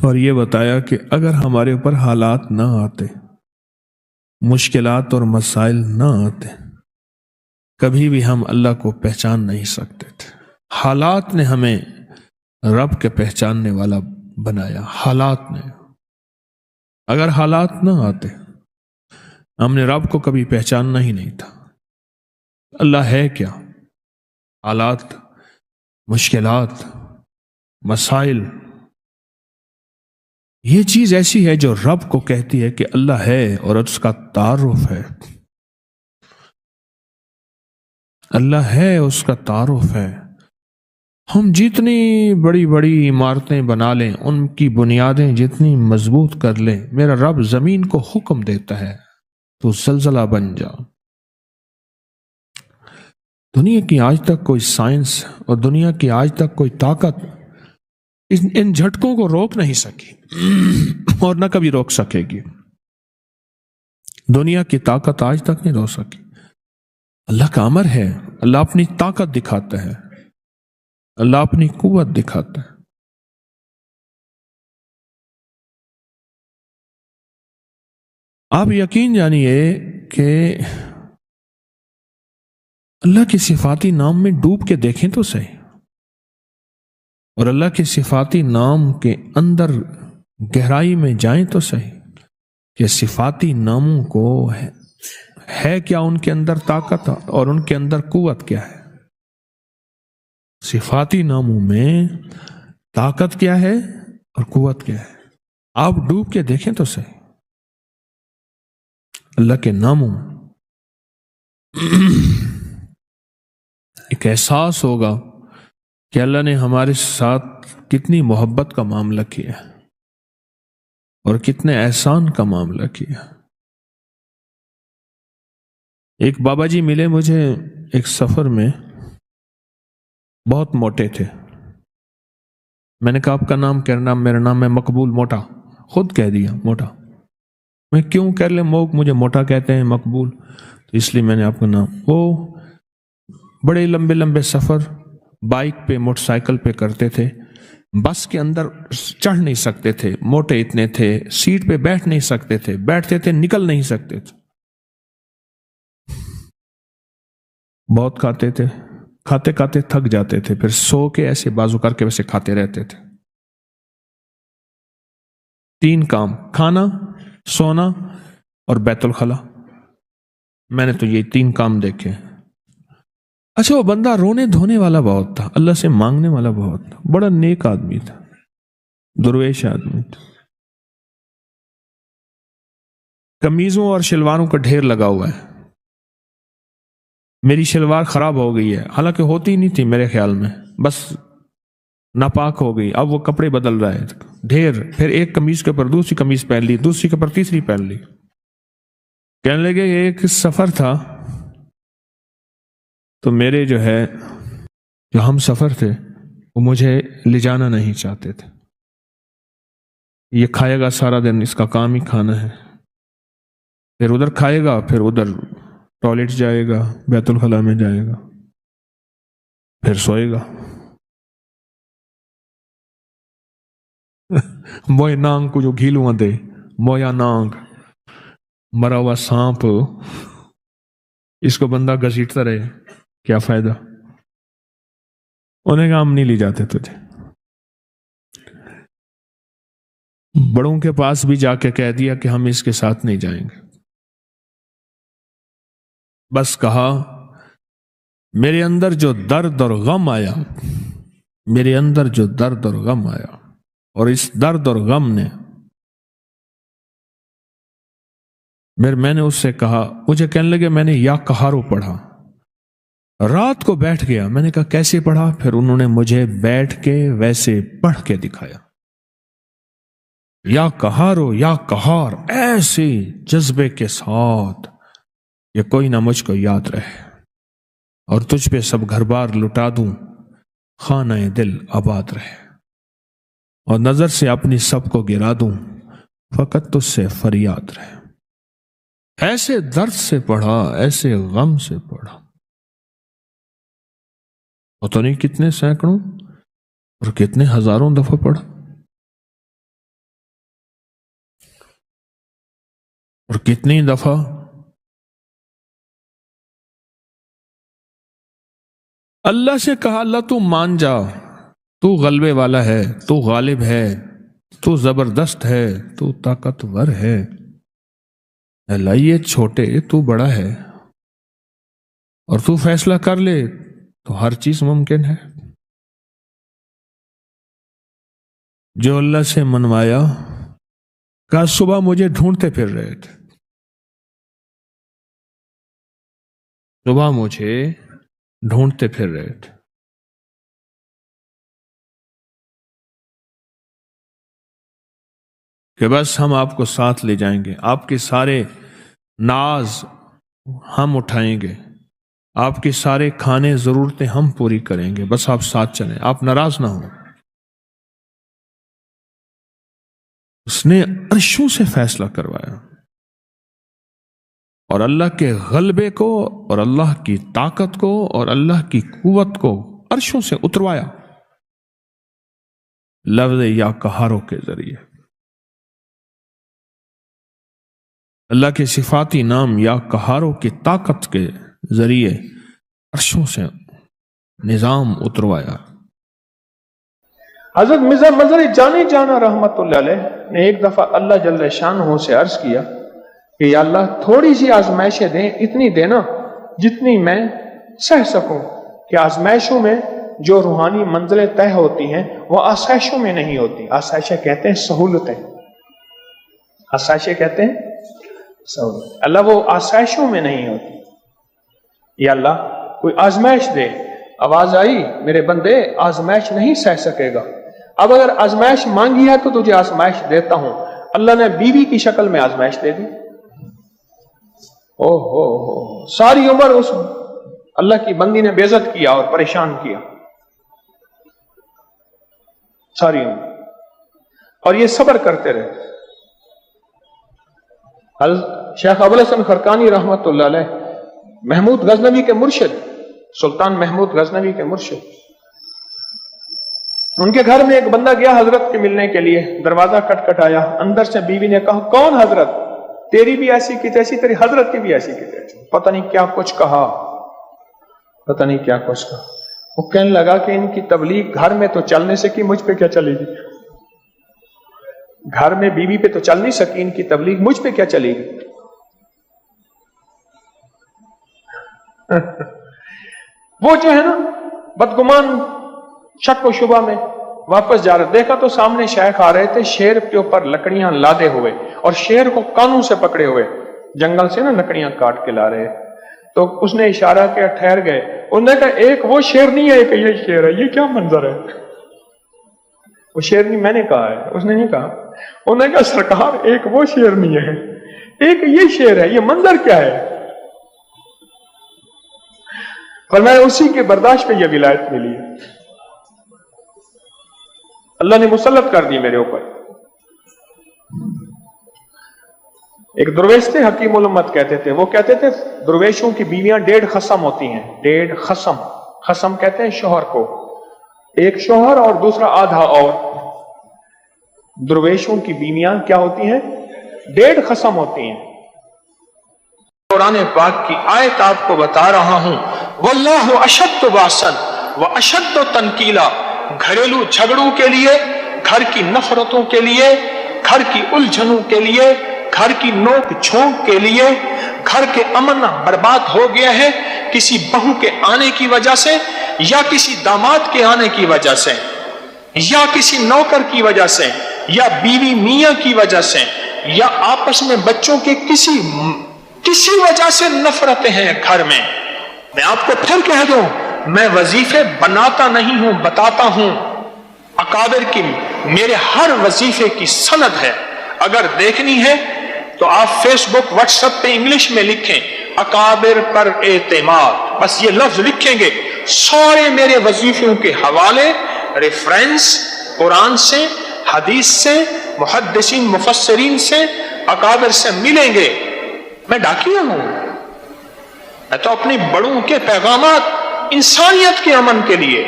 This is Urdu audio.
اور یہ بتایا کہ اگر ہمارے اوپر حالات نہ آتے، مشکلات اور مسائل نہ آتے، کبھی بھی ہم اللہ کو پہچان نہیں سکتے تھے۔ حالات نے ہمیں رب کے پہچاننے والا بنایا، حالات نے۔ اگر حالات نہ آتے ہم نے رب کو کبھی پہچاننا ہی نہیں تھا۔ اللہ ہے کیا؟ حالات، مشکلات، مسائل، یہ چیز ایسی ہے جو رب کو کہتی ہے کہ اللہ ہے اور اس کا تعارف ہے۔ اللہ ہے، اس کا تعارف ہے۔ ہم جتنی بڑی بڑی عمارتیں بنا لیں، ان کی بنیادیں جتنی مضبوط کر لیں، میرا رب زمین کو حکم دیتا ہے تو زلزلہ بن جا۔ دنیا کی آج تک کوئی سائنس اور دنیا کی آج تک کوئی طاقت ان جھٹکوں کو روک نہیں سکی اور نہ کبھی روک سکے گی۔ دنیا کی طاقت آج تک نہیں روک سکی۔ اللہ کا امر ہے، اللہ اپنی طاقت دکھاتا ہے، اللہ اپنی قوت دکھاتا ہے۔ آپ یقین جانیے کہ اللہ کی صفاتی نام میں ڈوب کے دیکھیں تو صحیح، اور اللہ کے صفاتی نام کے اندر گہرائی میں جائیں تو صحیح کہ صفاتی ناموں کو ہے کیا ان کے اندر طاقت اور ان کے اندر قوت کیا ہے۔ صفاتی ناموں میں طاقت کیا ہے اور قوت کیا ہے، آپ ڈوب کے دیکھیں تو صحیح۔ اللہ کے ناموں ایک احساس ہوگا کہ اللہ نے ہمارے ساتھ کتنی محبت کا معاملہ کیا اور کتنے احسان کا معاملہ کیا۔ ایک بابا جی ملے مجھے ایک سفر میں، بہت موٹے تھے۔ میں نے کہا آپ کا نام کیا؟ نام میرا نام ہے مقبول موٹا۔ خود کہہ دیا موٹا۔ میں کیوں کہہ لیں، مجھے موٹا کہتے ہیں مقبول، تو اس لیے میں نے آپ کا نام۔ وہ بڑے لمبے لمبے سفر بائک پہ، موٹر سائیکل پہ کرتے تھے، بس کے اندر چڑھ نہیں سکتے تھے، موٹے اتنے تھے، سیٹ پہ بیٹھ نہیں سکتے تھے، بیٹھتے تھے نکل نہیں سکتے تھے، بہت کھاتے تھے، کھاتے کھاتے تھک جاتے تھے، پھر سو کے ایسے بازو کر کے ویسے کھاتے رہتے تھے۔ 3 کام، کھانا، سونا اور بیت الخلا۔ میں نے تو یہ 3 کام دیکھے۔ اچھا، وہ بندہ رونے دھونے والا بہت تھا، اللہ سے مانگنے والا بہت تھا، بڑا نیک آدمی تھا، درویش آدمی تھا۔ قمیضوں اور شلواروں کا ڈھیر لگا ہوا ہے۔ میری شلوار خراب ہو گئی ہے، حالانکہ ہوتی نہیں تھی میرے خیال میں، بس ناپاک ہو گئی، اب وہ کپڑے بدل رہا ہے، ڈھیر۔ پھر ایک قمیض کے اوپر دوسری قمیض پہن لی، دوسری کے اوپر تیسری پہن لی۔ کہنے لگے ایک سفر تھا تو میرے جو ہم سفر تھے وہ مجھے لے جانا نہیں چاہتے تھے۔ یہ کھائے گا سارا دن، اس کا کام ہی کھانا ہے، پھر ادھر کھائے گا، پھر ادھر ٹوائلٹ جائے گا، بیت الخلا میں جائے گا، پھر سوئے گا۔ موئے نانگ کو جو گھیلواں دے، مویا نانگ، مرا ہوا سانپ، اس کو بندہ گھسیٹتا رہے، کیا فائدہ؟ انہیں کہا ہم نہیں لے جاتے تجھے۔ بڑوں کے پاس بھی جا کے کہہ دیا کہ ہم اس کے ساتھ نہیں جائیں گے۔ بس کہا میرے اندر جو درد اور غم آیا، میرے اندر جو درد اور غم آیا، اور اس درد اور غم نے میں نے اس سے کہا، مجھے کہنے لگے میں نے یا قہارو پڑھا، رات کو بیٹھ گیا۔ میں نے کہا کیسے پڑھا؟ پھر انہوں نے مجھے بیٹھ کے ویسے پڑھ کے دکھایا، یا قہارو یا قہار، ایسے جذبے کے ساتھ کہ کوئی نہ مجھ کو یاد رہے، اور تجھ پہ سب گھر بار لٹا دوں، خانہ دل آباد رہے، اور نظر سے اپنی سب کو گرا دوں، فقط تجھ سے فریاد رہے۔ ایسے درد سے پڑھا، ایسے غم سے پڑھا، پتہ نہیں کتنے سینکڑوں اور کتنے ہزاروں دفعہ پڑھا۔ اور کتنی دفعہ اللہ سے کہا اللہ تو مان جا، تو غلبے والا ہے، تو غالب ہے، تو زبردست ہے، تو طاقتور ہے، اللہ یہ چھوٹے تو بڑا ہے، اور تو فیصلہ کر لے تو ہر چیز ممکن ہے۔ جو اللہ سے منوایا، کہا صبح مجھے ڈھونڈتے پھر رہے تھے، صبح مجھے ڈھونڈتے پھر رہے تھے، کہ بس ہم آپ کو ساتھ لے جائیں گے، آپ کے سارے ناز ہم اٹھائیں گے، آپ کے سارے کھانے ضرورتیں ہم پوری کریں گے، بس آپ ساتھ چلیں، آپ ناراض نہ ہوں۔ اس نے عرشوں سے فیصلہ کروایا، اور اللہ کے غلبے کو اور اللہ کی طاقت کو اور اللہ کی قوت کو عرشوں سے اتروایا لفظ یا قہاروں کے ذریعے۔ اللہ کے صفاتی نام یا قہاروں کی طاقت کے ذریعے عرشوں سے نظام اتروایا۔ حضرت مرزا مظہر جانے جانا رحمت اللہ علیہ نے ایک دفعہ اللہ جل شانہ سے عرض کیا کہ یا اللہ تھوڑی سی آزمائشیں دیں، اتنی دینا جتنی میں سہ سکوں، کہ آزمائشوں میں جو روحانی منزلیں طے ہوتی ہیں وہ آسائشوں میں نہیں ہوتی۔ آسائشیں کہتے ہیں سہولتیں، آسائشیں کہتے ہیں سہولت، اللہ وہ آسائشوں میں نہیں ہوتی۔ یا اللہ کوئی آزمائش دے، آواز آئی میرے بندے آزمائش نہیں سہ سکے گا، اب اگر آزمائش مانگی ہے تو تجھے آزمائش دیتا ہوں۔ اللہ نے بیوی کی شکل میں آزمائش دے دی، ساری عمر اس اللہ کی بندی نے بے عزت کیا اور پریشان کیا، ساری عمر، اور یہ صبر کرتے رہے۔ شیخ ابوالحسن خرقانی رحمت اللہ علیہ محمود غزنوی کے مرشد، سلطان محمود غزنوی کے مرشد، ان کے گھر میں ایک بندہ گیا حضرت کے ملنے کے لیے، دروازہ کٹکھٹایا، اندر سے بیوی نے کہا کون حضرت؟ تیری بھی ایسی کی تیسی، تیری حضرت کی بھی ایسی کی تیسی، پتہ نہیں کیا کچھ کہا، پتہ نہیں کیا کچھ کہا۔ وہ کہنے لگا کہ ان کی تبلیغ گھر میں تو چلنے سے کی، مجھ پہ کیا چلے گی؟ گھر میں بیوی پہ تو چل نہیں سکی، ان کی تبلیغ مجھ پہ کیا چلے گی؟ وہ جو ہے نا بدگمان شک و شبہ میں واپس جا رہے، دیکھا تو سامنے شیخ آ رہے تھے، شیر کے اوپر لکڑیاں لادے ہوئے اور شیر کو کانوں سے پکڑے ہوئے، جنگل سے نا لکڑیاں کاٹ کے لا رہے۔ تو اس نے اشارہ کیا، ٹھہر گئے۔ انہوں نے کہا ایک وہ شیر نہیں ہے، ایک یہ شیر ہے، یہ کیا منظر ہے؟ وہ شیر نہیں میں نے کہا ہے، اس نے نہیں کہا۔ انہوں نے کہا سرکار ایک وہ شیر نہیں ہے، ایک یہ شیر ہے، یہ منظر کیا ہے؟ فرمایا اسی کے برداشت پہ یہ ولایت ملی ہے، اللہ نے مسلط کر دی میرے اوپر۔ ایک درویش تھے حکیم الامت کہتے تھے، وہ کہتے تھے درویشوں کی بیویاں 1.5 خصم ہوتی ہیں، 1.5 خصم، خصم کہتے ہیں شوہر کو، ایک شوہر اور دوسرا آدھا اور۔ درویشوں کی بیویاں کیا ہوتی ہیں؟ 1.5 خصم ہوتی ہیں۔ قرآن پاک کی آیت آپ کو بتا رہا ہوں، واللہ اشد باسن واشد تنکیلا، گھریلو جھگڑوں کے لیے، گھر کی نفرتوں کے لیے، گھر کی الجھنوں کے لیے، گھر کی نوک جھونک کے لیے، گھر کے امن برباد ہو گیا ہے کسی بہو کے آنے کی وجہ سے، یا کسی داماد کے آنے کی وجہ سے، یا کسی نوکر کی وجہ سے، یا بیوی میاں کی وجہ سے، یا آپس میں بچوں کے کسی وجہ سے نفرتیں ہیں گھر میں۔ میں آپ کو پھر کہہ دوں، میں وظیفے بناتا نہیں ہوں، بتاتا ہوں۔ اکابر کی میرے ہر وظیفے کی سند ہے، اگر دیکھنی ہے تو آپ فیس بک واٹس ایپ پہ انگلش میں لکھیں اکابر پر اعتماد، بس یہ لفظ لکھیں گے، سارے میرے وظیفوں کے حوالے ریفرنس قرآن سے، حدیث سے، محدثین مفسرین سے، اکابر سے ملیں گے۔ میں ڈاکیہ ہوں، میں تو اپنی بڑوں کے پیغامات انسانیت کے امن کے لیے